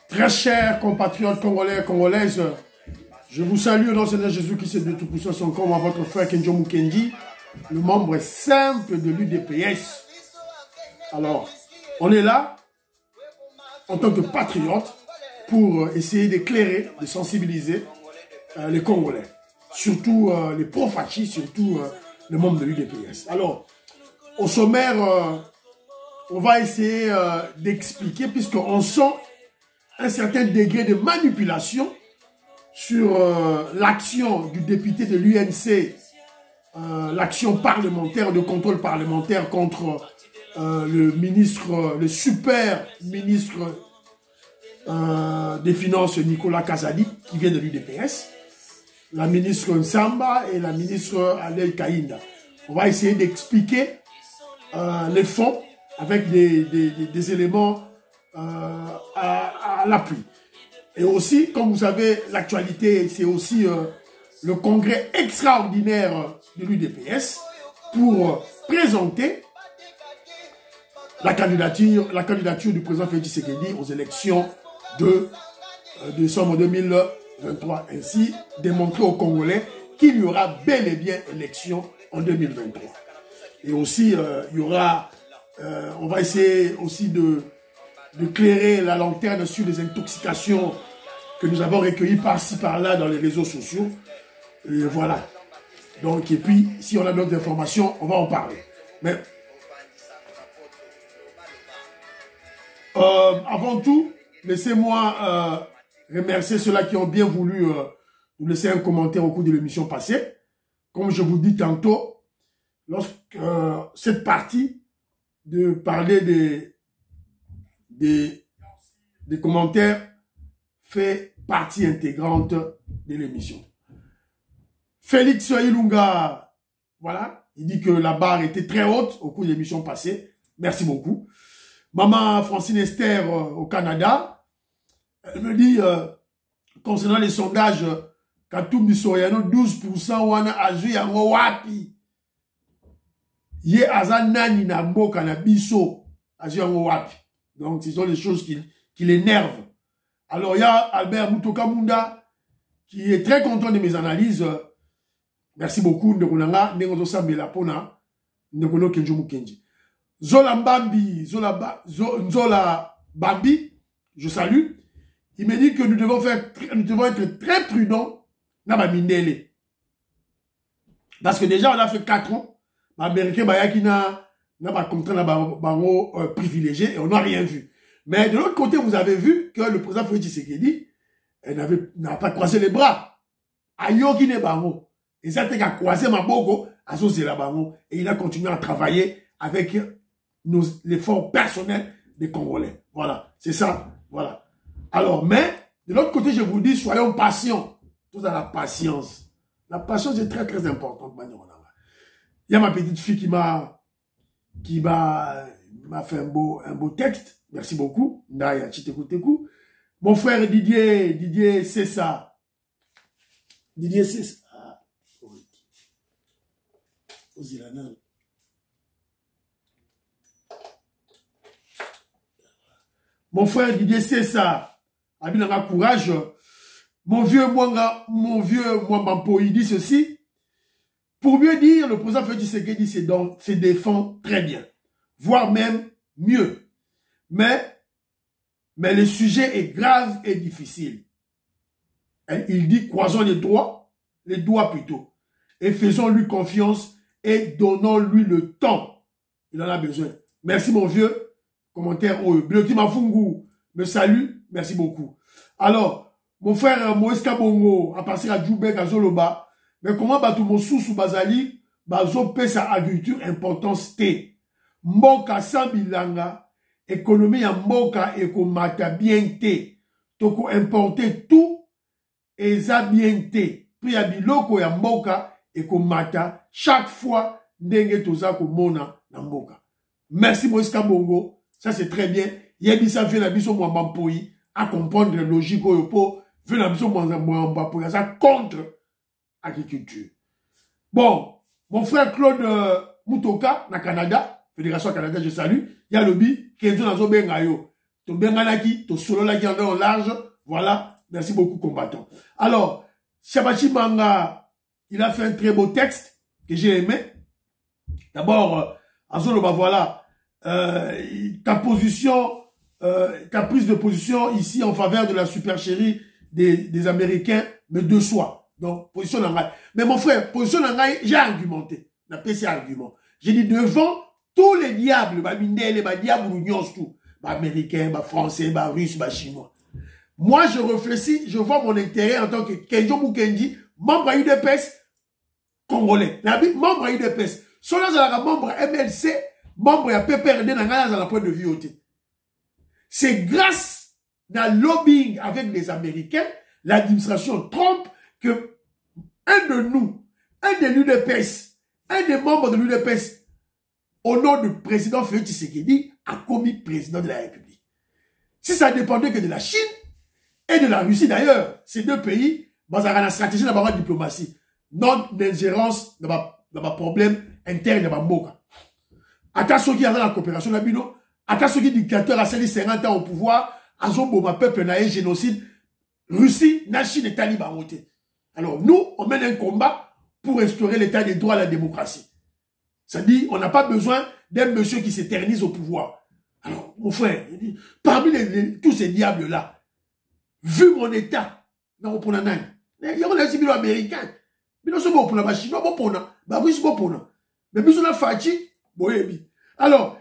Très chers compatriotes congolais et congolaises, je vous salue au nom de Seigneur Jésus-Christ de Tout-Puissant, son corps, à votre frère Kenjo Mukendi, le membre simple de l'UDPS. Alors, on est là, en tant que patriote, pour essayer d'éclairer, de sensibiliser les Congolais, surtout les pro-fascistes, surtout les membres de l'UDPS. Alors, au sommaire, on va essayer d'expliquer, puisqu'on sent un certain degré de manipulation sur l'action du député de l'UNC, l'action parlementaire, de contrôle parlementaire contre le ministre, le super ministre des Finances Nicolas Kazadi, qui vient de l'UDPS, la ministre Nsamba et la ministre Adel Kaïnda. On va essayer d'expliquer les fonds avec des éléments à l'appui. Et aussi, comme vous savez, l'actualité, c'est aussi le congrès extraordinaire de l'UDPS pour présenter la candidature du président Félix Tshisekedi aux élections de décembre 2023. Ainsi, démontrer aux Congolais qu'il y aura bel et bien élection en 2023. Et aussi, il y aura, on va essayer aussi de clairer la lanterne sur les intoxications que nous avons recueillies par-ci, par-là dans les réseaux sociaux. Et voilà. Donc, et puis, si on a d'autres informations, on va en parler. Mais, avant tout, laissez-moi remercier ceux-là qui ont bien voulu nous laisser un commentaire au cours de l'émission passée. Comme je vous dis tantôt, lorsque cette partie de parler des commentaires fait partie intégrante de l'émission. Félix Ilunga, voilà, il dit que la barre était très haute au cours de l'émission passée. Merci beaucoup. Maman Francine Esther au Canada, elle me dit, concernant les sondages, Katoum Soyano, 12% wana azu yango wapi. Ye azanani na mboka na biso azu yango wapi. Donc, ce sont les choses qui l'énervent. Alors, il y a Albert Mutoka Munda qui est très content de mes analyses. Merci beaucoup. Ndekonanga, Nengozo Sambela Pona, Ndekono Kenjo Mukendi. Zola Bambi, je salue. Il me dit que nous devons être très prudents dans ma mindele. Parce que déjà, on a fait 4 ans. L'Américain, n'a pas contraint la privilégié et on n'a rien vu. Mais de l'autre côté, vous avez vu que le président Félix Tshisekedi n'a pas croisé les bras. Ayoki ne bango. Et ça a croisé ma bogo, la bango. Et il a continué à travailler avec l'effort personnel des Congolais. Voilà. C'est ça. Voilà. Alors, mais, de l'autre côté, je vous dis, soyons patients. Tout dans la patience. La patience est très, très importante. Il y a ma petite fille qui m'a fait un beau texte. Merci beaucoup. Ndaya Chitekou. Mon frère Didier Cessa. Didier Cessa. Mon frère Didier Cessa. Abinanga courage. Mon vieux Mwambampo, il dit ceci. Pour mieux dire, le président Félix Tshisekedi se défend très bien, voire même mieux. Mais le sujet est grave et difficile. Et il dit, croisons les doigts plutôt, et faisons-lui confiance et donnons-lui le temps. Il en a besoin. Merci mon vieux. Commentaire Bleuti Mafungu me salue. Merci beaucoup. Alors, mon frère Moïse Kabongo, à partir à Djoubek, à Zoloba, mais comment tout mon sous Bazali, bazo paie sa agriculture importance T. Mboka Sambilanga, économie en Mboka et mata bien T. Toko importer tout et ça bien T. Puis à biloko ya Mboka et mata chaque fois ndenge toza ko mona na Mboka. Merci Moïse Kabongo, ça c'est très bien. Yebisa fait la biso Mwambampoyi à comprendre la logique oyopo, fait la biso Mwambampoyi, ça contre agriculture. Bon, mon frère Claude Mutoka, na Canada, Fédération canadienne, je salue. Il y a le lobby, Kenzo Nazo Bengayo. To Benganaki, to Sololaki en large. Voilà. Merci beaucoup, combattant. Alors, Shabachi Manga, il a fait un très beau texte que j'ai aimé. D'abord, Azoloba, voilà, ta position, ta prise de position ici en faveur de la supercherie des Américains me déçoit. Donc, position Nangai. Mais mon frère, position Nangai, j'ai argumenté. N'a pas ces arguments. J'ai dit devant tous les diables, les diables, tout, Américains, Français, Russes, Chinois. Moi, je réfléchis, je vois mon intérêt en tant que Kenjo Mukendi, membre UDPS congolais. Membre UDPS. Son membre MLC, membre à PPRD, dans la point de vue. C'est grâce à lobbying avec les Américains, l'administration Trump, que un de nous, un de l'UDPS, un des membres de l'UDPS, au nom du président Félix Tshisekedi, a commis président de la République. Si ça dépendait que de la Chine et de la Russie d'ailleurs, ces deux pays, dans la stratégie de la diplomatie, non-ingérence dans ma problème interne de ma moka. Attention qui a dans la coopération de Bino, attention qui dictateur a sali 50 ans au pouvoir, a zombo ma peuple na génocide, Russie, na Chine et Taliban. Alors nous, on mène un combat pour restaurer l'état des droits à la démocratie. C'est-à-dire, on n'a pas besoin d'un monsieur qui s'éternise au pouvoir. Alors, mon frère, parmi tous ces diables-là, vu mon état, il y a un civil américain. Mais non, c'est bon pour la machine, non, bon pour la. Bah oui, c'est bon pour la. Mais nous, on a Fachi, bon, alors,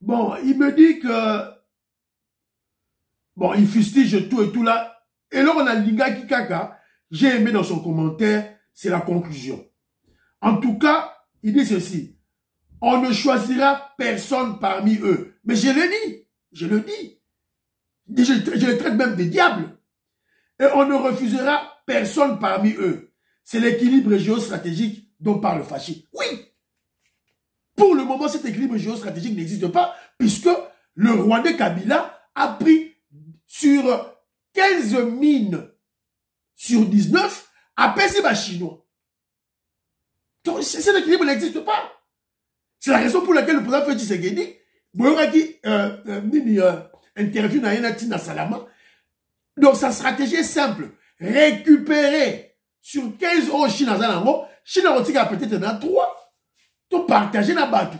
bon, il me dit que, bon, il fustige tout et tout là. Et là, on a Linga Kikaka, j'ai aimé dans son commentaire, c'est la conclusion. En tout cas, il dit ceci. On ne choisira personne parmi eux. Mais je le dis. Je le dis. Je les traite même des diables. Et on ne refusera personne parmi eux. C'est l'équilibre géostratégique dont parle Fachi. Oui. Pour le moment, cet équilibre géostratégique n'existe pas puisque le Rwandais Kabila a pris sur 15 mines sur 19 à Pessiba chinois. Donc, cet équilibre n'existe pas. C'est la raison pour laquelle le président Félix Tshisekedi, Boyoraki, interview na Yenatina Salama. Donc, sa stratégie est simple. Récupérer sur 15 euros Chine à Zalango, Chine a peut-être dans 3. Donc, partager na Batou.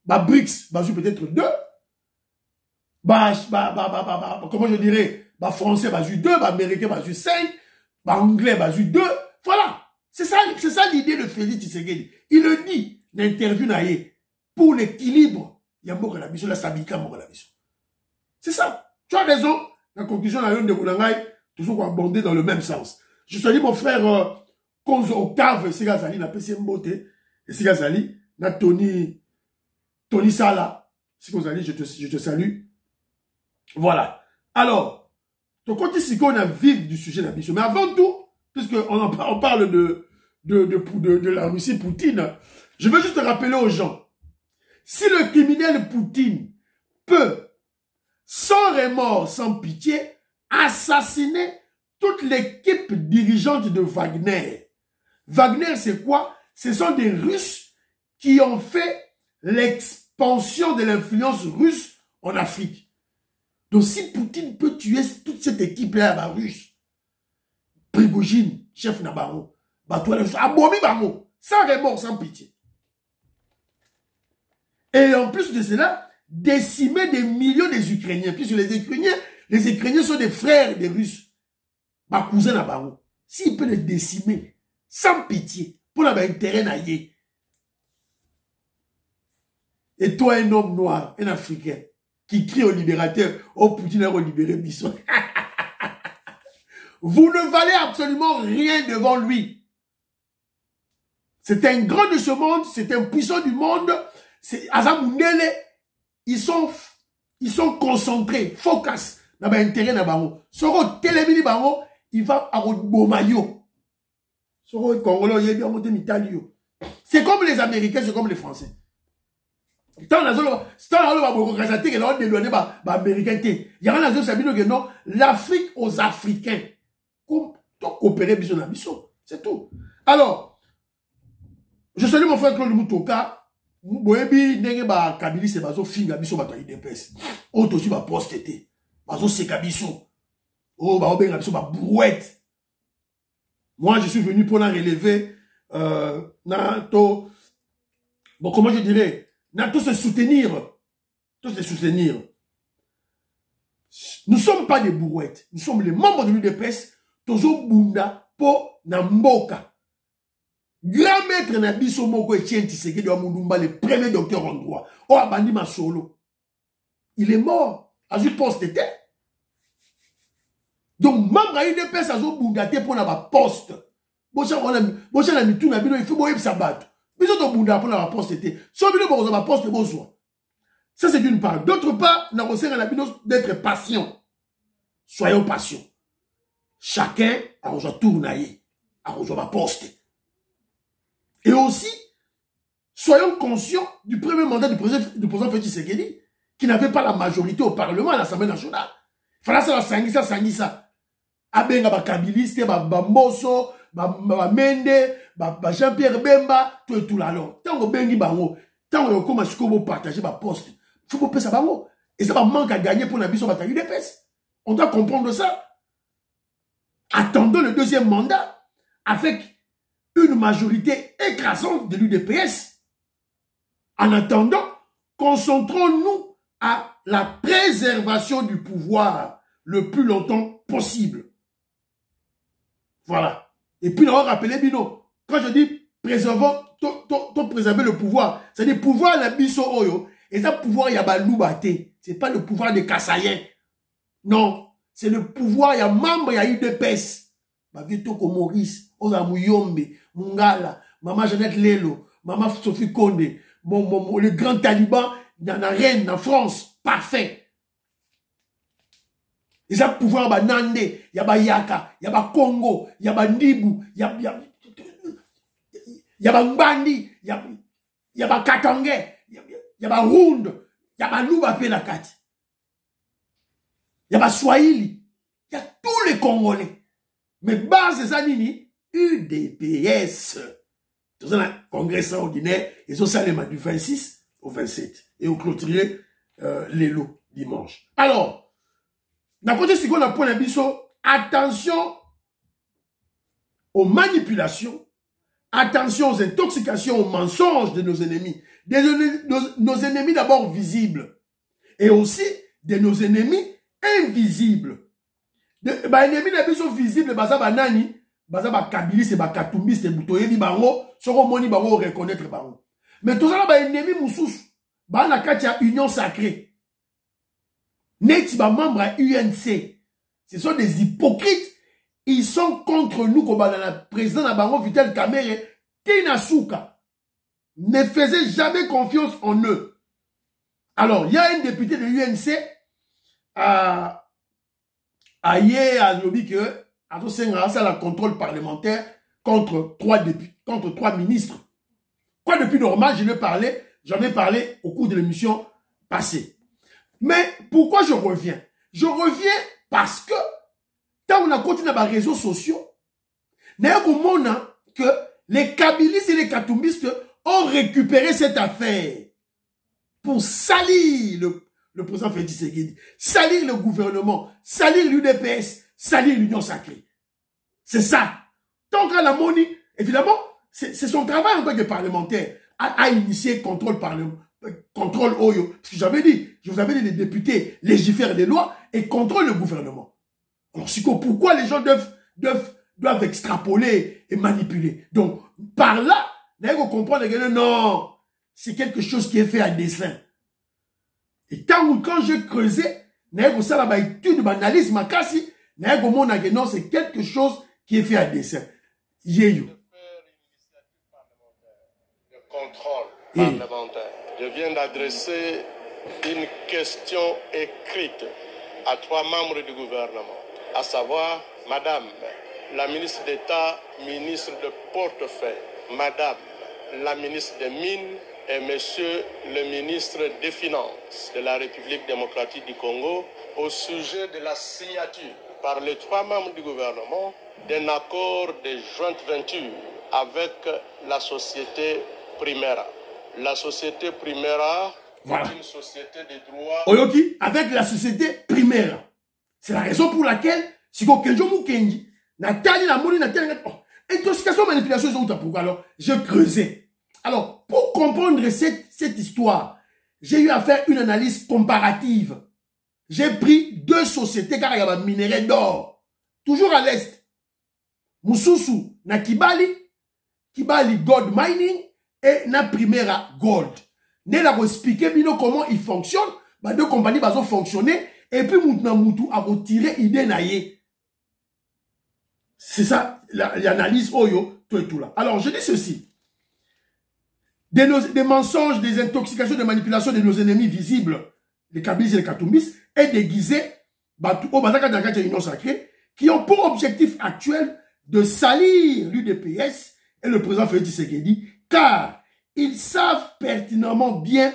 Bah, BRICS, bah, peut-être 2. Comment je dirais, bah, français, bah, 2, bah, américain, bah, 5, bah, anglais, bah, 2. Voilà. C'est ça l'idée de Félix Tshisekedi. Il le dit. L'interview naïe pour l'équilibre, il y a beaucoup de la mission, la stabilité, beaucoup de la mission. C'est ça. Tu as raison. La conclusion de de Boulangay, toujours abordée dans le même sens. Je te dis, mon frère, Konzo Octave, c'est Gazali, n'a pas si beauté, et c'est Gazali, n'a Tony Sala, c'est Gazali, je te salue. Voilà. Alors, ton côté, c'est qu'on a vif du sujet de la mission. Mais avant tout, puisqu'on parle de la Russie, Poutine, je veux juste rappeler aux gens, si le criminel Poutine peut, sans remords, sans pitié, assassiner toute l'équipe dirigeante de Wagner. Wagner, c'est quoi? Ce sont des Russes qui ont fait l'expansion de l'influence russe en Afrique. Donc si Poutine peut tuer toute cette équipe-là, russe, Prigogine, chef Nabarro, Abomi Bamo, sans remords, sans pitié. Et en plus de cela, décimer des millions des Ukrainiens. Puisque les Ukrainiens sont des frères des Russes. Ma cousin à Baron. S'il peut les décimer, sans pitié, pour avoir intérêt naïe. Et toi, un homme noir, un Africain, qui crie au libérateur, oh Poutine a libéré Bisson. Vous ne valez absolument rien devant lui. C'est un grand de ce monde, c'est un puissant du monde. Azamundele, ils sont concentrés, focus, dans l'intérêt de Bango. Soro télémini Bango, il va à Bomayo. Soro Congolais, il est bien c'est comme les Américains, c'est comme les Français. L'Afrique aux Africains. C'est tout. Alors, Je salue mon frère Claude Moutoka. Boyebi ndenge ba kabili se bazo finga biso bato IDPS. Auto aussi ba postete. Bazo seka biso. Oh ba obenga biso ba brouette. Moi je suis venu pour la relever bon comment je dirais, tous se soutenir. Tous se soutenir. Nous ne sommes pas des brouettes. Nous sommes les membres de l'UDPS. Tozo Bunda po Namboka. Grand maître Nabiso Moko Etienne Tshisekedi wa Mulumba, le premier docteur en droit. Oh, Abandi Masolo. Il est mort. A juste poste était. Donc, membre à UDPS a zo bundate pour la poste. Bocha na mitou na bino, il faut boye sabat. Biso to bunda pour la poste était. So bino bo za poste besoin. Ça c'est d'une part. D'autre part, na conseille na bino d'être patient. Soyons patients. Chacun a rejoint tournailler, a rejoint ma poste. Et aussi, soyons conscients du premier mandat du président Félix Tshisekedi, qui n'avait pas la majorité au Parlement, à l'Assemblée nationale. Il fallait ça, sangisa. Abenga ba kabiliste, ba Mbosso, ba Mende, ba Jean-Pierre Bemba, tout là là. Tant que bengi bango, tant que comment est-ce que vous partagez ma poste, il faut pas ça bango. Et ça va manquer à gagner pour la mission de bataille UDPS. On doit comprendre ça. Attendons le deuxième mandat avec une majorité écrasante de l'UDPS. En attendant, concentrons-nous à la préservation du pouvoir le plus longtemps possible. Voilà. Et puis, on va rappeler, Bino, quand je dis préserver le pouvoir, c'est-à-dire pouvoir la biso oyo, et ça pouvoir y a balubate. C'est pas le pouvoir des Kassaïens. Non. C'est le pouvoir, il y a membre, il y a UDPS. Bavitoko Maurice, Oza Muyombe, Mungala, Maman Jeannette Lelo, Maman Sophie Konde, le grand taliban dans la reine, en France. Parfait. Et ça pouvoir, bah, Nande, y a Yaka, y a Congo, y a Ndibu, y a Mbandi, y a Katangé, y a Round, y a Luba Pelakati. Il y a Swahili, il y a tous les Congolais. Mais base ça nini UDPS. Dans un congrès ordinaire, ils ont salement du 26 au 27 et au clôturé les lots dimanche. Alors, d'un côté si on a point attention aux manipulations, attention aux intoxications, aux mensonges de nos ennemis. Nos ennemis d'abord visibles et aussi de nos ennemis invisible. Ba ennemi na biso visible baza banani, baza ba kabiliste, ba katumbiste, butoyebi bango, soko moni bango reconnaître bango. Mais tout ça ba ennemi mususu, ba na kati ya union sacrée. Neti ba membre à UNC. Ce sont des hypocrites. Ils sont contre nous comme la président na bango Vital Kamerhe, Tina Souka. Ne faisait jamais confiance en eux. Alors, il y a un député de l'UNC hier à lobby que la contrôle parlementaire contre trois ministres. Quoi depuis normal, j'en ai parlé au cours de l'émission passée. Mais pourquoi je reviens? Je reviens parce que quand on a continué dans les réseaux sociaux, que les kabilistes et les katumbistes ont récupéré cette affaire pour salir le président Félix Tshisekedi, salir le gouvernement, salir l'UDPS, salir l'Union sacrée. C'est ça. Tant qu'à la monnaie, évidemment, c'est son travail en tant que parlementaire à initier contrôle Oyo. Parce que je vous avais dit, les députés légifèrent des lois et contrôlent le gouvernement. Alors, pourquoi les gens doivent extrapoler et manipuler? Donc, par là, vous comprenez que non, c'est quelque chose qui est fait à dessein. Et quand je creusais, ça la étude d'analyse makasi, non, c'est quelque chose qui est fait à dessein. Yeyo. Le contrôle parlementaire. Je viens d'adresser une question écrite à 3 membres du gouvernement, à savoir Madame la ministre d'État, ministre de portefeuille, Madame la ministre des Mines et Monsieur le ministre des Finances de la République démocratique du Congo au sujet de la signature par les 3 membres du gouvernement d'un accord de joint venture avec la société Primera. La société Primera est une société de droit... Oyoki, avec la société Primera. C'est la raison pour laquelle, si vous Kenjo Mukendi, Nathalie la Moni, Nathalie... Intoxication, manipulation, pourquoi alors je creusais. Alors, pour comprendre cette histoire, j'ai eu à faire une analyse comparative. J'ai pris 2 sociétés car il y a un minerai d'or. Toujours à l'est. Mususu, na Kibali Gold Mining et na Primera Gold. Né la expliquer comment ils fonctionnent. Bah 2 compagnies ont fonctionné et puis Moutou a retiré idée naïe. C'est ça l'analyse Oyo, tout et tout là. Alors je dis ceci. Des mensonges, des intoxications, des manipulations de nos ennemis visibles, les Kabyles et les Katumbis, et déguisés au Bazaka d'Angaka de l'Union sacrée, qui ont pour objectif actuel de salir l'UDPS et le président Félix Tshisekedi, car ils savent pertinemment bien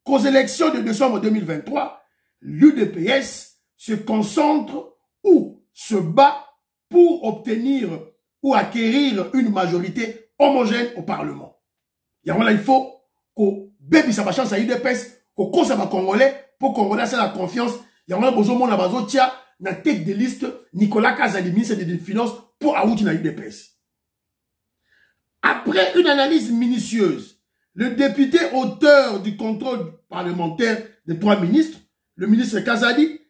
qu'aux élections de décembre 2023, l'UDPS se concentre ou se bat pour obtenir ou acquérir une majorité homogène au Parlement. Il faut que bébé sa chance à l'UDPS, qu'on conseille à Congolais, pour Congolais c'est la confiance. Il y a besoin de la tia na tête de liste Nicolas Kazali, ministre des Finances, pour Aouti na l'UDPS. Après une analyse minutieuse, le député auteur du contrôle parlementaire des 3 ministres, le ministre Kazali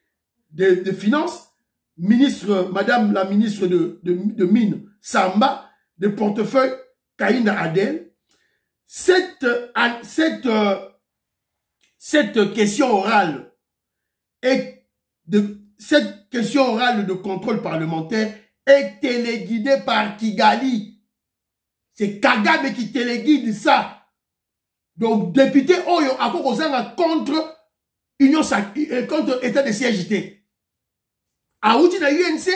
des Finances, Madame la ministre de Mines Samba, de portefeuille Kaïna Adel, cette question orale de contrôle parlementaire est téléguidée par Kigali. C'est Kagame qui téléguide ça. Donc, député Oyo a contre contre État de CGT. A outil na UNC,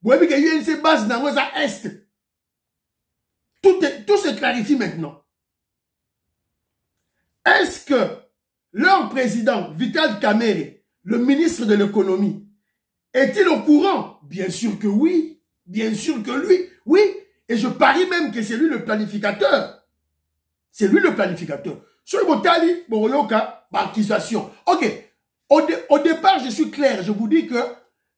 vous voyez que UNC base dans l'Ouest Est. Tout se clarifie maintenant. Est-ce que leur président, Vital Kamerhe, le ministre de l'économie, est-il au courant? Bien sûr que oui. Bien sûr que lui, oui. Et je parie même que c'est lui le planificateur. C'est lui le planificateur. Sur le Botali, Boroyoka, accusation. Ok. Au départ, je suis clair. Je vous dis que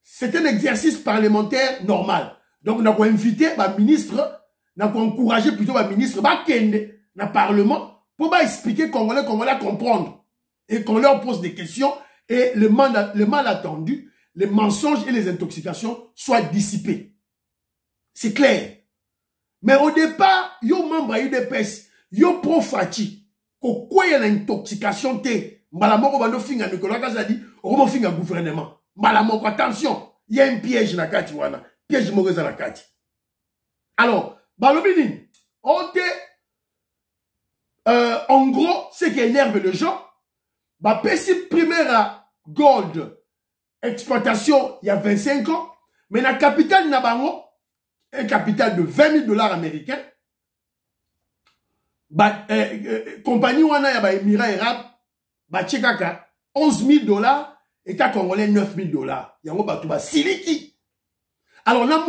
c'est un exercice parlementaire normal. Donc, on a invité le ministre, on a encouragé plutôt le ministre, dans le Parlement, pour expliquer Congolais comprendre. Et qu'on leur pose des questions et le mal attendu, les mensonges et les intoxications soient dissipés. C'est clair. Mais au départ, yo membre à UDPS, yo pro-Fati, quoi y a l'intoxication té, malamoko bando finga Nicolas Kazadi, omo finga gouvernement. Malamoko, attention, il y a un piège na kati wana, piège mauvais na kati. Alors, balobini, en gros, ce qui énerve les gens, Pessi Primera Gold exploitation il y a 25 ans, mais la capitale Nabango, un capital de 20 000 $ américains, compagnie wana ya Émirats Arabes, Tchekaka, 11 000 $, État congolais 9 000 $. Yango batuba siliki. Alors, là,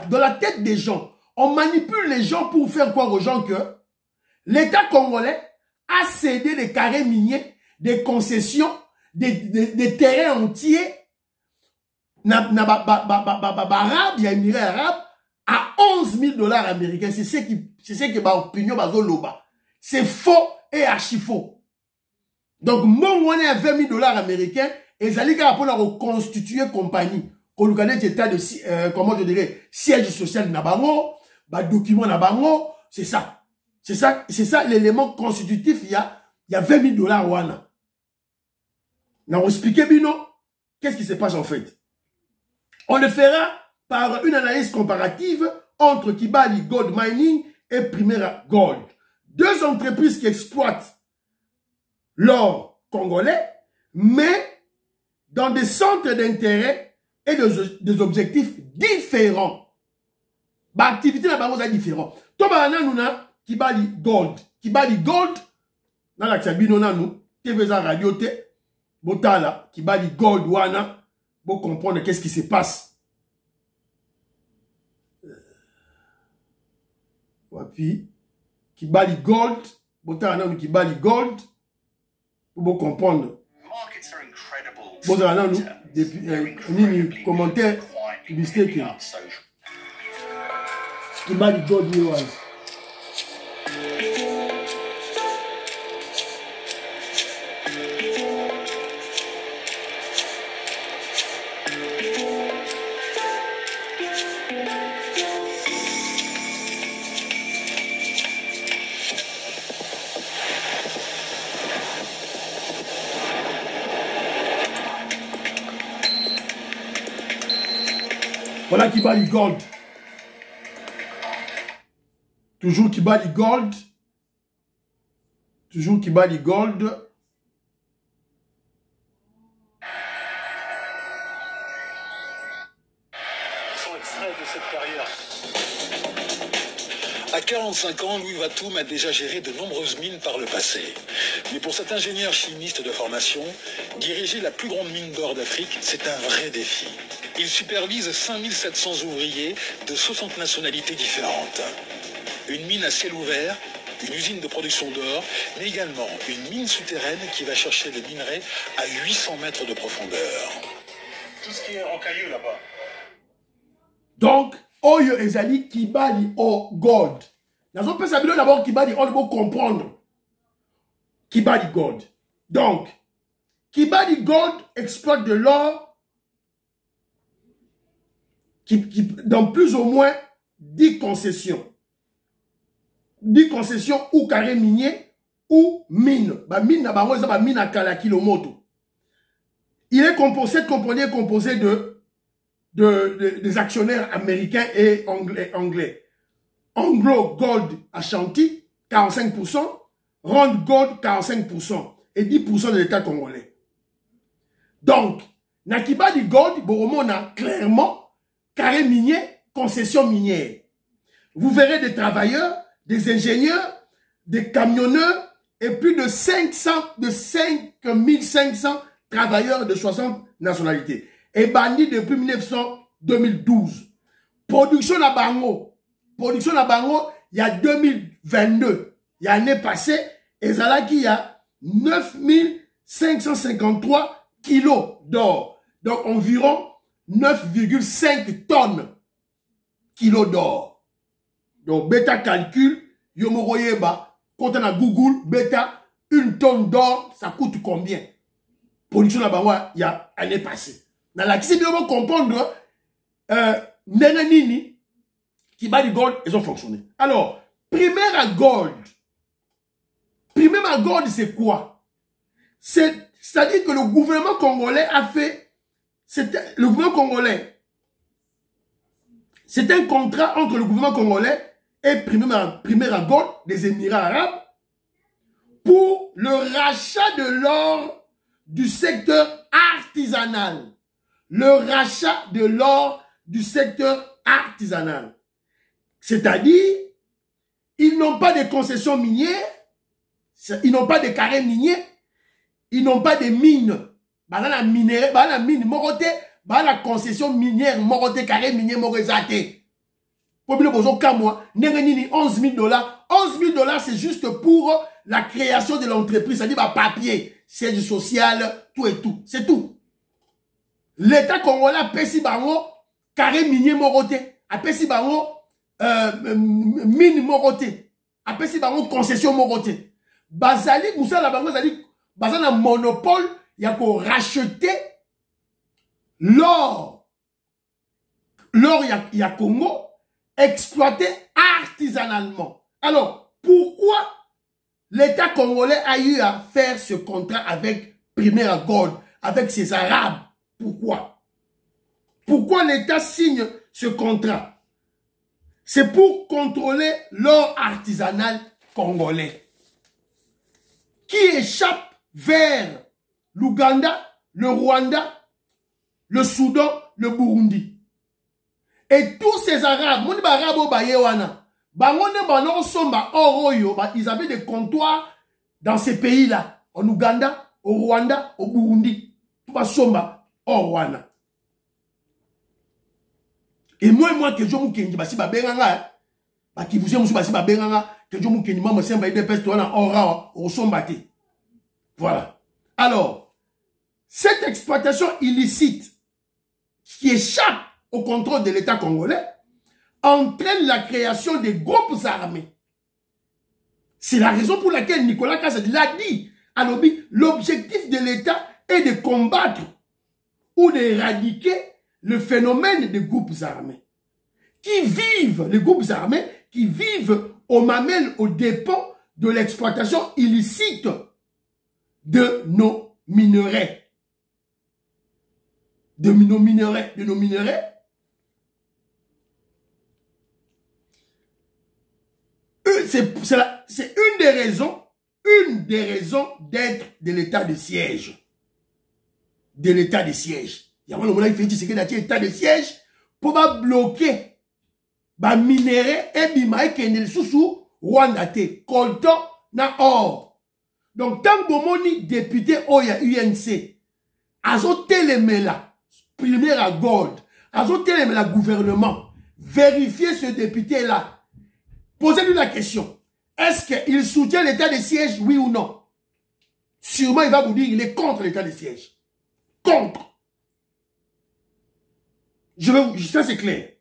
dans la tête des gens, on manipule les gens pour faire croire aux gens que l'État congolais a cédé des carrés miniers, des concessions, des terrains entiers, il y a Émirats Arabes, à 11 000 $ américains. C'est ce qui va opinion bazoloba. C'est faux et archi faux. Donc, mon on est à 20 000 $ américains, et ça dit pour la reconstituer compagnie. Qu'on nous connaît état de, comment je dirais, siège social Nabango, document Nabango, c'est ça. C'est ça l'élément constitutif, il y a 20 000 $ wana. On va expliquer bien non. Qu'est-ce qui se passe en fait? On le fera par une analyse comparative entre Kibali Gold Mining et Primera Gold. 2 entreprises qui exploitent l'or congolais, mais dans des centres d'intérêt et des objectifs différents. L'activité là-bas est différente. Toba nous Kibali Gold. Kibali Gold, Dans la Tabino Nanou, TV radio te, Botala, Kibali Gold Wana, pour comprendre qu'est-ce qui se passe. Puis, Kibali Gold, Botala Kibali Gold, pour comprendre. Botala depuis commentaire, publicité Kibali Gold Wana. Voilà Kibali Gold. Toujours Kibali Gold. Toujours Kibali Gold. Son extrait de cette carrière. À 45 ans, Louis Watoum a déjà géré de nombreuses mines par le passé. Mais pour cet ingénieur chimiste de formation, diriger la plus grande mine d'or d'Afrique, c'est un vrai défi. Il supervise 5700 ouvriers de 60 nationalités différentes. Une mine à ciel ouvert, une usine de production d'or, mais également une mine souterraine qui va chercher le minerai à 800 mètres de profondeur. Tout ce qui est rocailleux là-bas. Donc, Oyo Ezali Kibali O Gold. Dans un peu, ça veut dire d'abord Kibali O, pour comprendre. Kibali Gold. Donc, Kibali Gold exploite de l'or dans plus ou moins 10 concessions. 10 concessions ou carré minier ou mine. Bah, mine, bah, mine à Kala Kilomoto. Il est composé, cette compagnie est composée des actionnaires américains et anglais. Anglo Gold Ashanti, 45%, Rand Gold, 45%, et 10% de l'État congolais. Donc, Nakibali Gold, Boromona, clairement, carré minier, concession minière. Vous verrez des travailleurs, des ingénieurs, des camionneurs, et plus de 5500 travailleurs de 60 nationalités. Et banni depuis 2012. Production à Bango, il y a 2022, il y a l'année passée, et Zalaki, il y a 9553 kilos d'or. Donc environ 9,5 tonnes kilos d'or. Donc bêta calcul, Yomoroyeba, quand on a Google, bêta, 1 tonne d'or, ça coûte combien? Production à Bango, il y a l'année passée. Dans la question, on comprendre, Nenanini, Kibali Gold, ils ont fonctionné. Alors, primaire à Gold, c'est quoi? C'est-à-dire que le gouvernement congolais a fait, le gouvernement congolais, c'est un contrat entre le gouvernement congolais et primaire à Gold des Émirats arabes pour le rachat de l'or du secteur artisanal. Le rachat de l'or du secteur artisanal. C'est-à-dire, ils n'ont pas de concessions minières, ils n'ont pas de carrés miniers, ils n'ont pas de mines. La mine moroté, la concession minière moroté, carré minier morezate. Pour le besoin qu'à moi, 11 000 $. 11 000 $, c'est juste pour la création de l'entreprise. C'est-à-dire, papier, siège social, tout et tout. C'est tout. L'État congolais a payé bango carré minier moroté, a payé bango mine moroté, a payé bango concession moroté. Bazali, Moussa la bango, bazali un monopole, il y a pour racheter l'or. L'or, il y a Congo, exploité artisanalement. Alors, pourquoi l'État congolais a eu à faire ce contrat avec Primaire Gold, avec ses Arabes? Pourquoi? Pourquoi l'État signe ce contrat? C'est pour contrôler l'or artisanal congolais qui échappe vers l'Ouganda, le Rwanda, le Soudan, le Burundi. Et tous ces Arabes, ils avaient des comptoirs dans ces pays-là, en Ouganda, au Rwanda, au Burundi, tout va somba, au Rwanda. Et moi, que je m'oukenji, si ba benganga, qui vous aime, si ba benganga, que je m'oukenji, moi, c'est un bail de peste, on a aura, au sombate. Voilà. Alors, cette exploitation illicite, qui échappe au contrôle de l'État congolais, entraîne la création des groupes armés. C'est la raison pour laquelle Nicolas Kassadi l'a dit. Alors, l'objectif de l'État est de combattre ou d'éradiquer le phénomène des groupes armés. Les groupes armés qui vivent aux mamelles, aux dépens de l'exploitation illicite de nos minerais. De nos minerais. C'est une des raisons d'être de l'état de siège. De l'état de siège. Il y a un moment où il fait l'état de siège pour bloquer les minerais et les sous Rwanda te coltan na or. Donc, tant que député Oya UNC, azotelemela, primaire à Gold, azotelemela gouvernement, vérifiez ce député-là. Posez-lui la question. Est-ce qu'il soutient l'état de siège, oui ou non? Sûrement, il va vous dire qu'il est contre l'état de siège. Contre. Ça, c'est clair.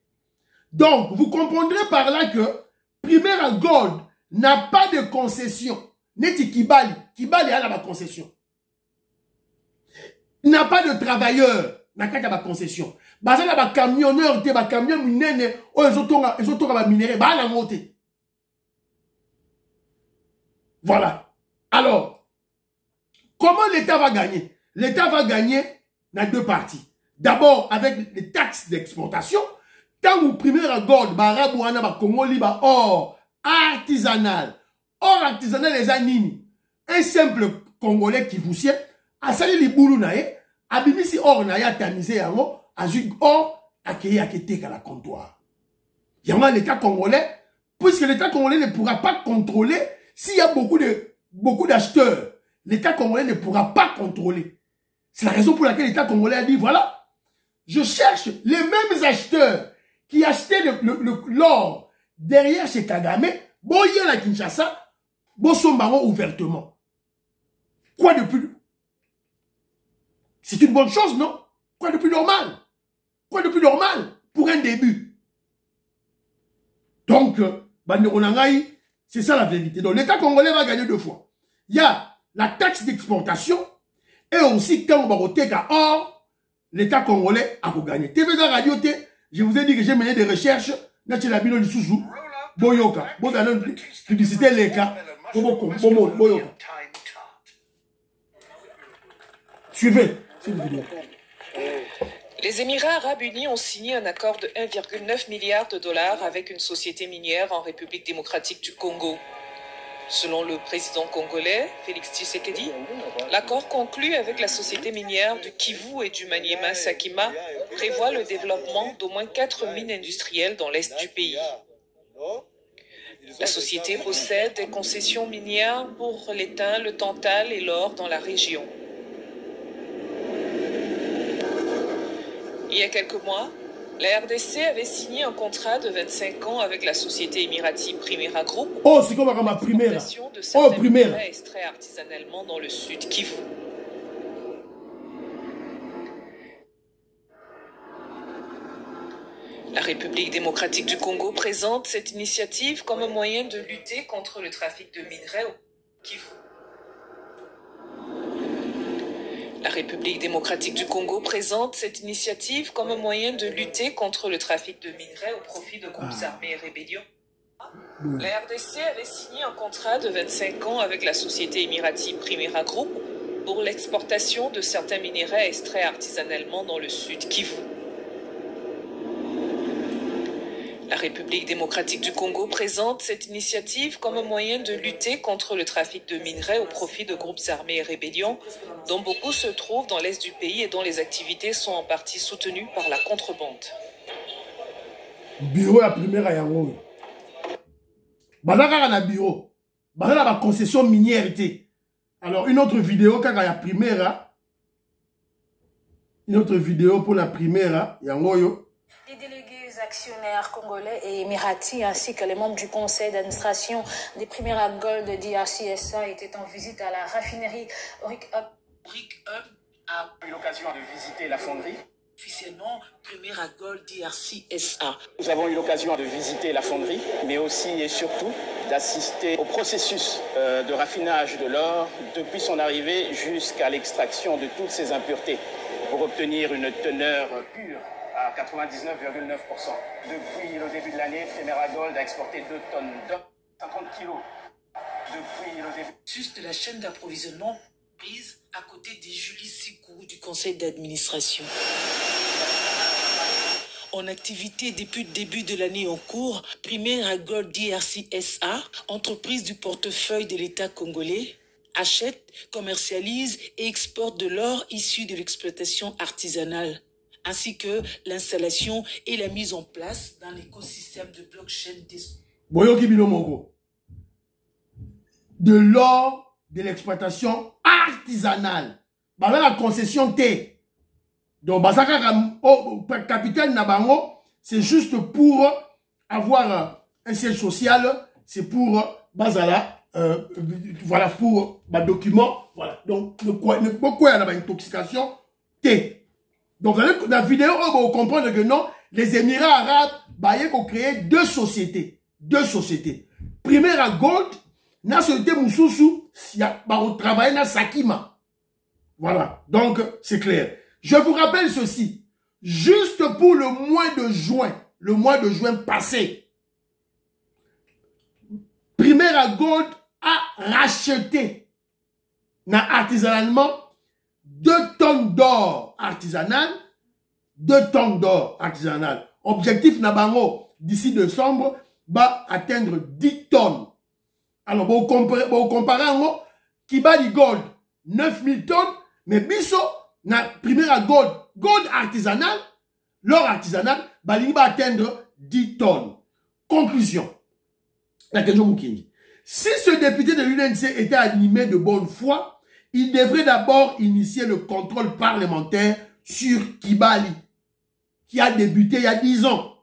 Donc, vous comprendrez par là que Primaire à Gold n'a pas de concession. Neti Kibali. Kibali a la concession. Il n'a pas de travailleur. N'a pas de concession. Baza na ba camionneur, te ba camion minene, o ezotonga ba minéré, ba la moté. Voilà. Alors, comment l'État va gagner? L'État va gagner dans deux parties. D'abord, avec les taxes d'exportation. Tant vous primez à Gold, Barabouana, Congoli, or artisanal. Or artisanal, les anini. Un simple Congolais qui vous sait, a sali li boulou nae, abimisi or nae a tamisé yango, a ju or, a keye a kete à la comptoir. Yango l'État congolais, puisque l'État congolais ne pourra pas contrôler. S'il y a beaucoup d'acheteurs, l'État congolais ne pourra pas contrôler. C'est la raison pour laquelle l'État congolais a dit, voilà, je cherche les mêmes acheteurs qui achetaient l'or derrière chez Kagame, boye la Kinshasa, bosombango ouvertement. Quoi de plus? C'est une bonne chose, non? Quoi de plus normal? Quoi de plus normal pour un début? Donc, Banderonangaï, c'est ça la vérité. Donc, l'État congolais va gagner deux fois. Il y a la taxe d'exportation et aussi quand on va voter or, l'État congolais a gagné. TVZ Radio T, je vous ai dit que j'ai mené des recherches. Natchelabino Lisuzu, Boyoka, Bodanon, publicité Leka, Boyoka. Suivez cette vidéo. Les Émirats arabes unis ont signé un accord de 1,9 milliard de dollars avec une société minière en République démocratique du Congo. Selon le président congolais, Félix Tshisekedi, l'accord conclu avec la société minière du Kivu et du Maniema Sakima prévoit le développement d'au moins 4 mines industrielles dans l'est du pays. La société possède des concessions minières pour l'étain, le tantal et l'or dans la région. Il y a quelques mois, la RDC avait signé un contrat de 25 ans avec la société émirati Primera Group. Oh, c'est comme ma primaire. Oh, primaire. Extrait artisanalement dans le sud Kivu. La République démocratique du Congo présente cette initiative comme un moyen de lutter contre le trafic de minerais au Kivu. La République démocratique du Congo présente cette initiative comme un moyen de lutter contre le trafic de minerais au profit de groupes armés et rébellions. La RDC avait signé un contrat de 25 ans avec la société émirati Primera Group pour l'exportation de certains minéraux extraits artisanalement dans le sud Kivu. La République démocratique du Congo présente cette initiative comme un moyen de lutter contre le trafic de minerais au profit de groupes armés et rébellions, dont beaucoup se trouvent dans l'est du pays et dont les activités sont en partie soutenues par la contrebande. Bureau à primaire à Yango. Bazaka na bureau. Bazaka na concession minière. Alors, une autre vidéo, quand il y a primaire, une autre vidéo pour la primaire, il y a Ngoyo. Les délégués actionnaires congolais et émiratis ainsi que les membres du conseil d'administration des Primera Gold DRC-SA étaient en visite à la raffinerie Auric Hub. A eu l'occasion de visiter la fonderie. Officiellement, Primera Gold DRC-SA. Nous avons eu l'occasion de visiter la fonderie, mais aussi et surtout d'assister au processus de raffinage de l'or depuis son arrivée jusqu'à l'extraction de toutes ses impuretés pour obtenir une teneur pure à 99,9%. Depuis le début de l'année, Primera Gold a exporté 2 tonnes d'or, 50 kilos. Depuis le début Juste de la chaîne d'approvisionnement prise à côté de Julie Sikou du conseil d'administration. En activité depuis le début de l'année en cours, Primera Gold DRC-SA, entreprise du portefeuille de l'État congolais, achète, commercialise et exporte de l'or issu de l'exploitation artisanale, ainsi que l'installation et la mise en place d'un écosystème de blockchain Boyoki Binomoko. De l'or de l'exploitation artisanale. Bah la concession T. Donc, Basaka capitaine Nabango, c'est juste pour avoir un siège social, c'est pour Bazala, voilà, pour document, voilà. Donc, pourquoi il y a une intoxication T. Donc, dans la vidéo, on va comprendre que non, les Émirats arabes, ont créé deux sociétés. Primera Gold, na société Moussoussou, on travaille dans Sakima. Voilà, donc c'est clair. Je vous rappelle ceci, juste pour le mois de juin passé, Primera Gold a racheté artisanalement 2 tonnes d'or artisanal, 2 tonnes d'or artisanal. Objectif Nabango, d'ici décembre, va atteindre 10 tonnes. Alors, vous comparez, Kibali Gold, 9000 tonnes, mais Bisso, na Primera Gold artisanal, l'or artisanal, il va atteindre 10 tonnes. Conclusion. Si ce député de l'UNC était animé de bonne foi, il devrait d'abord initier le contrôle parlementaire sur Kibali, qui a débuté il y a 10 ans,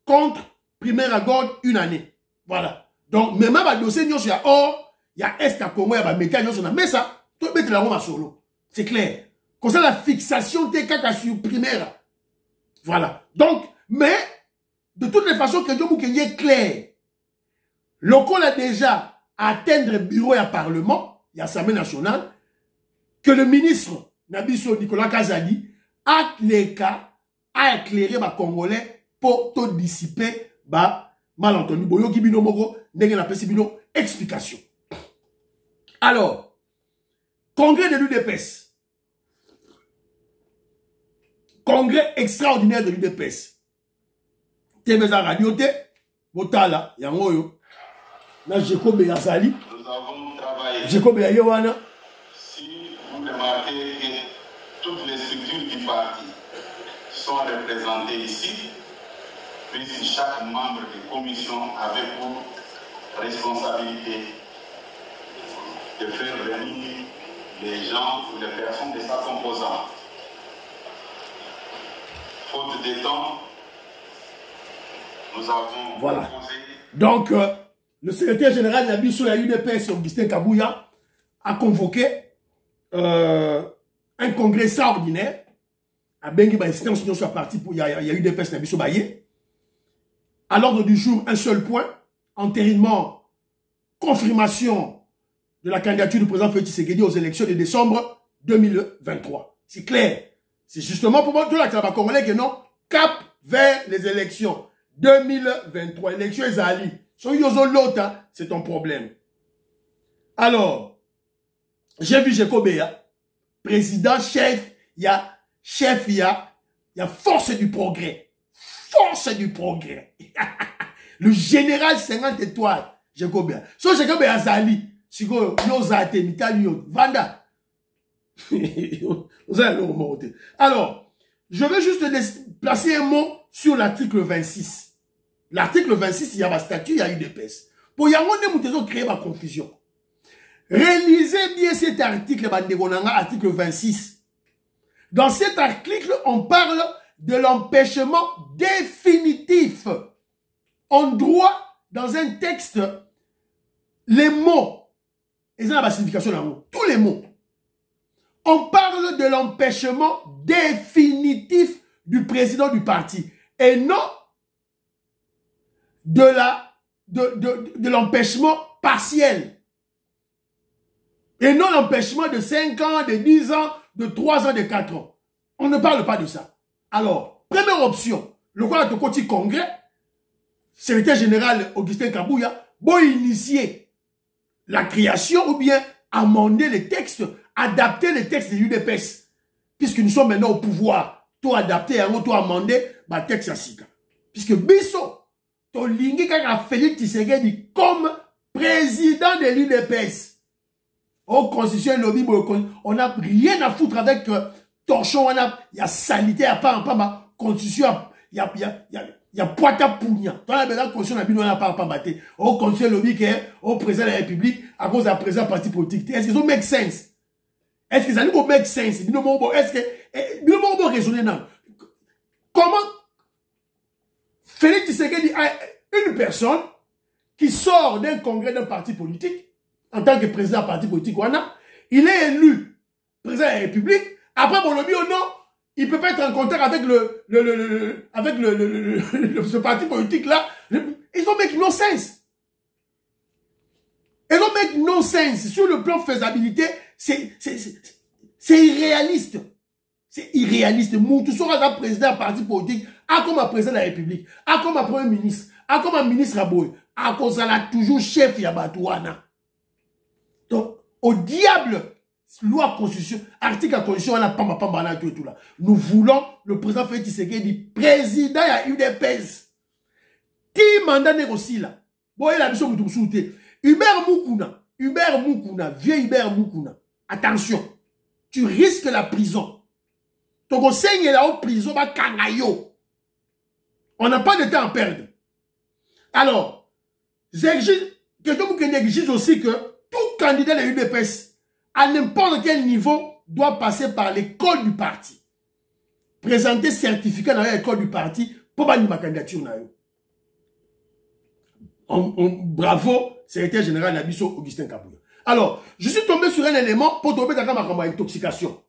contre Primera Gold 1 année. Voilà. Donc, même à dossier, il y a or, il y a Est à Congo, il y a métal, mais ça, tout mettre la roue solo. C'est clair. Comme ça, la fixation t'es caca sur Primera. Voilà. Donc, mais, de toutes les façons, que Dieu est clair. Local a déjà atteindre le bureau et le Parlement, il y a l'Assemblée nationale, que le ministre Nabiso Nicolas Kazali a éclairé les Congolais pour tout dissiper malentendu. Boyo Kibino Moko, explication. Alors, congrès de l'UDPS. Congrès extraordinaire de l'UDPS. Tebeza Radio T, Botala, Yangoyo, na Jacob Yazali. Nous avons travaillé. Jacob Yayowana. Si vous remarquez que toutes les structures du parti sont représentées ici, puisque chaque membre de commission avait pour responsabilité de faire venir les gens ou les personnes de sa composante. Faute de temps, nous avons proposé... Donc, le secrétaire général de la mission de la UDPS, Augustin Kabouya, a convoqué un congrès extraordinaire. À Bengi, c'était une sur la partie pour il y a UDPS la mission Baye. À l'ordre du jour, un seul point, entérinement, confirmation de la candidature du président Félix Tshisekedi aux élections de décembre 2023. C'est clair. C'est justement pour moi, tout là, que ça va congolais que non, cap vers les élections 2023. Élections Ezali. So yozo l'autre, c'est ton problème. Alors, j'ai vu Jekobea, président, chef, il y a force du progrès. Force du progrès. Le général 50 étoiles, Jekobea. So Jekobea Zali, Sigo, Yoza Temita, Vanda. Alors, je vais juste placer un mot sur l'article 26. L'article 26, il y a un statut, il y a UDPS. Pour y avoir des créer ma confusion. Réalisez bien cet article, article 26. Dans cet article, on parle de l'empêchement définitif. On doit, dans un texte, les mots, ils ont la signification d'un mot, tous les mots. On parle de l'empêchement définitif du président du parti et non de l'empêchement partiel. Et non l'empêchement de 5 ans, de 10 ans, de 3 ans, de 4 ans. On ne parle pas de ça. Alors, première option, le roi de Côte Congrès, secrétaire général Augustin Kabouya, bon initier la création ou bien amender les textes, adapter les textes de l'UDPS. Puisque nous sommes maintenant au pouvoir, tout adapter, tout amender, bah texte à Sika. Puisque Bisso, ton lingi kaka Félix Tshisekedi comme président de l'UDPS. Au constitution lobby, on n'a rien à foutre avec torchon, il y a salité, il y a pas ma constitution, il y a poita pugna. Dans la constitution, on n'a pas battu. Au constitution lobby, au président de la République, à cause d'un président parti politique. Est-ce que ça make sense? Est-ce que ça nous make sense? Est-ce que nous pouvons raisonner non? Comment Félix Tshisekedi a une personne qui sort d'un congrès d'un parti politique en tant que président parti politique, il est élu président de la République. Après, bon, lobby ou non, il peut pas être en contact avec ce parti politique-là. Ils ont make no sense. Ils ont make no sense. Sur le plan faisabilité, c'est irréaliste. C'est irréaliste. Moutou sera un président parti politique, a comme un président de la République, a comme un premier ministre, a comme un ministre à Boy, a comme ça là toujours chef Yabatouana. Donc, au diable, loi constitution, article à constitution, on a pas tout et tout là. Nous voulons le président Félix Tshisekedi, président à UDPS. Qui mandat négocie là? Bon, il a besoin de soutenir. Hubert Moukouna, vieux Hubert Moukouna. Attention, tu risques la prison. Ton conseil est là en prison, bah kangayo. On n'a pas de temps à perdre. Alors, j'exige, quelqu'un qui exige aussi que tout candidat de l'UDPS, à n'importe quel niveau, doit passer par l'école du parti. Présenter certificat dans l'école du parti pour bannir ma candidature. Bravo, secrétaire général Nabiso Augustin Kabouya. Alors, je suis tombé sur un élément pour tomber dans ma intoxication.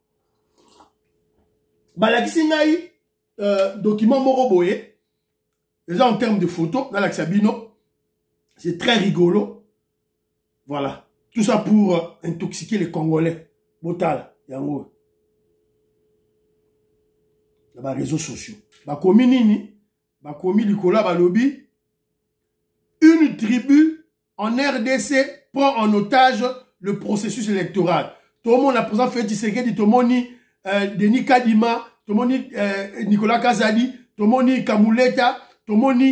Balakisingaï, document Moroboye, déjà en termes de photos, dans l'Axabino, c'est très rigolo. Voilà. Tout ça pour intoxiquer les Congolais. Botal, yango. Dans les réseaux sociaux. Bakomi nini, bakomi likola balobi. Une tribu en RDC prend en otage le processus électoral. Tout le monde a présenté Félix Tshisekedi, tout le monde Denis Kadima, tout le monde Nicolas Kazadi, tout le monde Kamuleta, tout le monde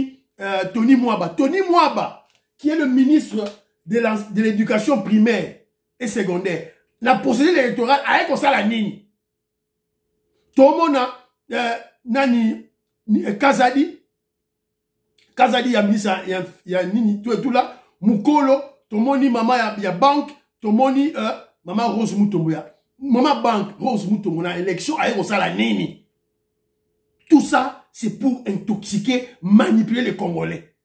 Tony Mwaba. Tony Mwaba, qui est le ministre de l'éducation primaire et secondaire. La procédure électorale a été comme ça la nini. Tout le monde a nani Kazadi. Kazadi ya ministre ya nini tout là. Mukolo, tout le monde maman ya banque, tout le monde maman Rose Mutomboya. Maman banque Rose Mutomboya élection a été comme ça la nini. Tout ça c'est pour intoxiquer, manipuler les Congolais.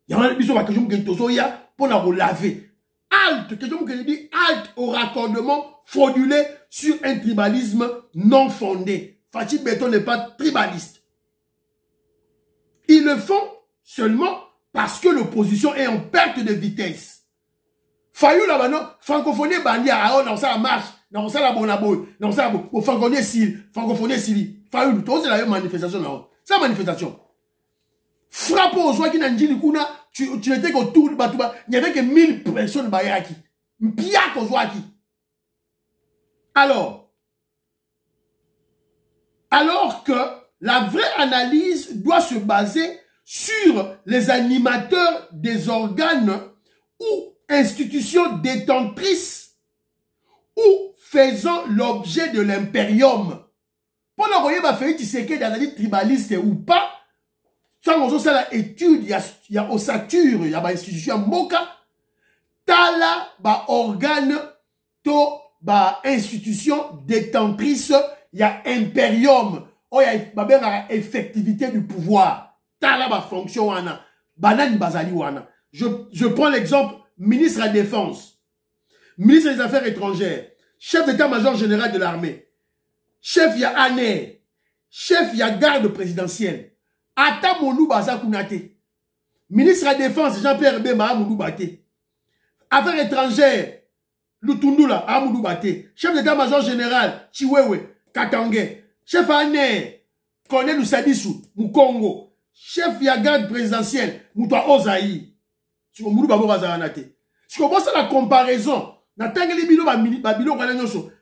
Il y a un besoin que je me pour la relaver. Halte, que je me dis halte au raccordement fraudulé sur un tribalisme non fondé. Fatih Beton n'est pas tribaliste. Ils le font seulement parce que l'opposition est en perte de vitesse. Fayou là maintenant, francophonie bandia, non ça marche, non ça la bonaboy, non ça la francophonie sili. Fayou, tout c'est la même manifestation là. C'est la manifestation. Frappe aux gens qui n'ont dit kuna, tu n'étais qu'autour du bateau, il n'y avait que 1000 personnes bayaki. Mpiak aux gens qui. Alors que la vraie analyse doit se baser sur les animateurs des organes ou institutions détentrices ou faisant l'objet de l'impérium. Pendant que vous avez fait Tshisekedi d'analyse tribaliste ou pas, sans qu'on soit la étude, il y a Osature, il y a une institution Moka, tala ba organe to ba institution détentrice ya impérium o ya ba benga effectivité du pouvoir tala ba fonction wana banani bazali wana. Je prends l'exemple ministre de la Défense, ministre des Affaires étrangères, chef d'état-major général de l'armée, chef ya ANER, chef ya garde présidentielle. Ata Moulou Baza Kounate. Ministre de la Défense, Jean-Pierre Bema, Amoulou Baté. Affaires étrangères, Lutundula, Amoulou Baté. Chef d'état-major général, Chiwewe, Katangé. Chef ANER, Colonel Ousadissou, Moukongo. Chef ya garde présidentielle, Moutoua Ozaï. Si vous voulez, si vous pensez à la comparaison,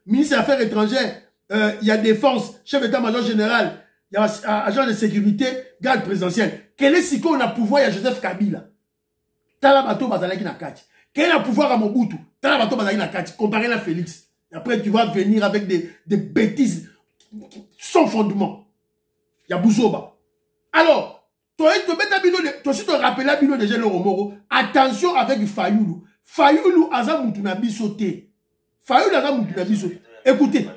ministre des Affaires étrangères, il y a défense, chef d'état-major général, il y a agent de sécurité, garde présidentielle. Quel est ce qu'on a pouvoir à Joseph Kabila? Talabato Bazalaki Nakati. Quel est le pouvoir à Mobutu? Talabato Bazalaki Nakati. Comparé à Félix. Et après, tu vas venir avec des bêtises sans fondement. Il y a Bouzoba. Alors, toi, si tu rappelles la bino déjà le Romoro, attention avec Fayoulou. Fayoulou, Azam Moutunabi sauté. Fayoulou, Azam Moutunabi sauté. Écoutez.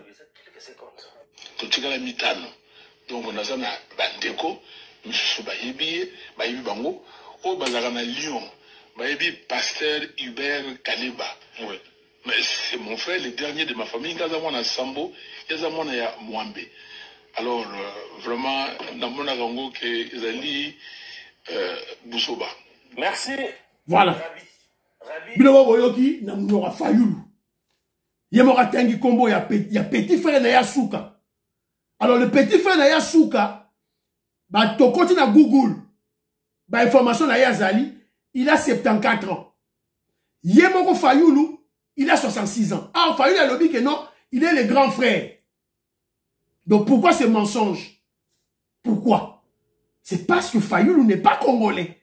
Donc, on a ça, Bandeko, M. Bayebi, Bayebi Bango, au Bazarana Lyon, Bayebi Pasteur Hubert Kaleba. Oui. Mais c'est mon frère, le dernier de ma famille, Yazamona Sambo, Yazamona Mwambe. Alors, vraiment, dans mon agango, que Zali Boussoba. Merci. Voilà. Biloba Boyoki, Namura Fayoulou. Yemora Tengi Kombo, il y a petit frère Naya Souka. Alors, le petit frère Naya Souka, bah, tu continues à Google, bah, information Naya Zali, il a 74 ans. Yemoro Fayoulou, il a 66 ans. Ah, Fayoulou a lobby que non, il est le grand frère. Donc, pourquoi ce mensonge? Pourquoi? C'est parce que Fayoulou n'est pas congolais.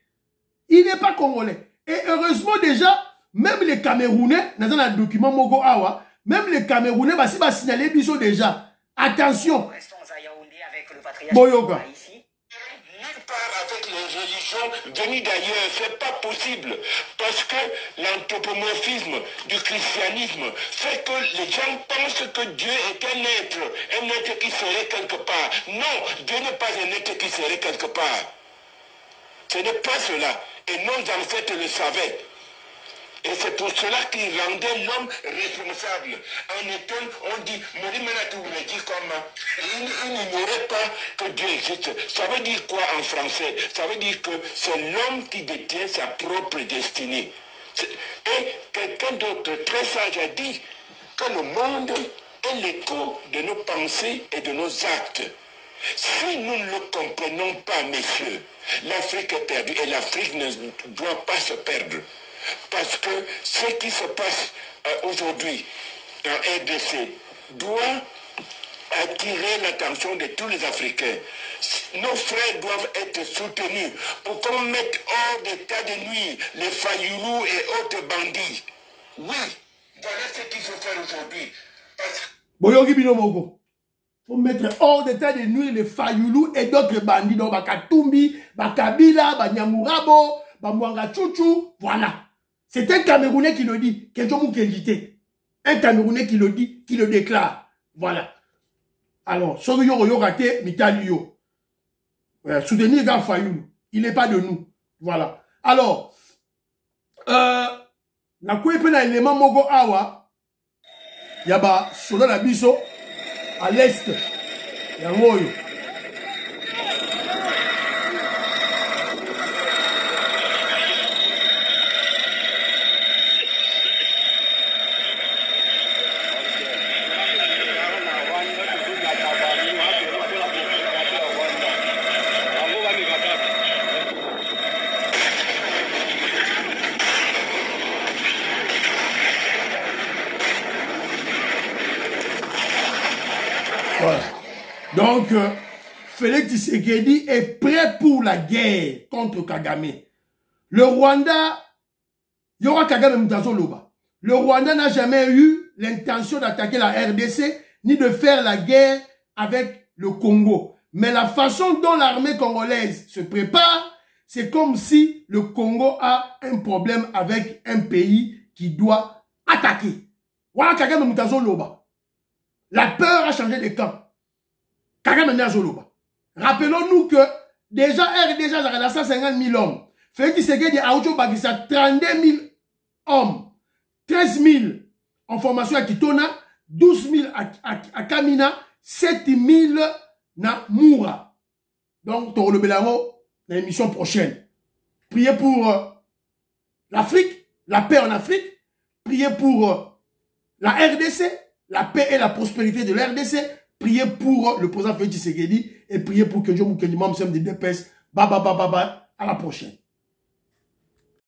Il n'est pas congolais. Et heureusement déjà, même les Camerounais, dans un document Mogo Awa, même les Camerounais, bah, si va signaler Biso déjà. Attention. Boyoka. Nulle part avec les religions venues d'ailleurs, c'est pas possible. Parce que l'anthropomorphisme du christianisme fait que les gens pensent que Dieu est un être qui serait quelque part. Non, Dieu n'est pas un être qui serait quelque part. Ce n'est pas cela. Et nos ancêtres le savaient. Et c'est pour cela qu'il rendait l'homme responsable. En étant, on dit, il n'ignorait pas que Dieu existe. Ça veut dire quoi en français? Ça veut dire que c'est l'homme qui détient sa propre destinée. Et quelqu'un d'autre très sage a dit que le monde est l'écho de nos pensées et de nos actes. Si nous ne le comprenons pas, messieurs, l'Afrique est perdue et l'Afrique ne doit pas se perdre. Parce que ce qui se passe aujourd'hui en RDC doit attirer l'attention de tous les Africains. Nos frères doivent être soutenus pour qu'on mette hors d'état de nuire les Fayoulous et autres bandits. Oui, voilà ce qu'il faut faire aujourd'hui. Boyoki Binomogo. Faut mettre hors d'état de nuire les Fayoulous et d'autres bandits. Donc, Bakatumbi, Bakabila, Banyamurabo, Bamwanga Chouchou, voilà. C'est un Camerounais qui le dit. Un Camerounais qui le dit, qui le déclare. Voilà. Alors, Soyo Yorate, Mitaliyo. Soutenir Gan Fayoulou. Il n'est pas de nous. Voilà. Alors, na kwepena élément Mogo Awa, Yaba, Soda la Biso, à l'est, Yamoyo. Voilà. Donc, Félix Tshisekedi est prêt pour la guerre contre Kagame. Le Rwanda, il y aura Kagame Moutazo Loba. Le Rwanda n'a jamais eu l'intention d'attaquer la RDC ni de faire la guerre avec le Congo. Mais la façon dont l'armée congolaise se prépare, c'est comme si le Congo a un problème avec un pays qui doit attaquer. Voilà Kagame Moutazo Loba. La peur a changé de camp. Kagame Moutazo Loba. Rappelons-nous que déjà RDC a 150 000 hommes. Félix Tshisekedi a Aoucho Bakissa 32 000 hommes. 13 000 en formation à Kitona, 12 000 à Kamina, 7 000 na Moura. Donc, Toro le Belamo, dans l'émission prochaine. Priez pour l'Afrique, la paix en Afrique. Priez pour la RDC, la paix et la prospérité de la RDC. Priez pour le président Félix Tshisekedi et priez pour que Dieu Moukendi, membre de DPS. Baba, à la prochaine.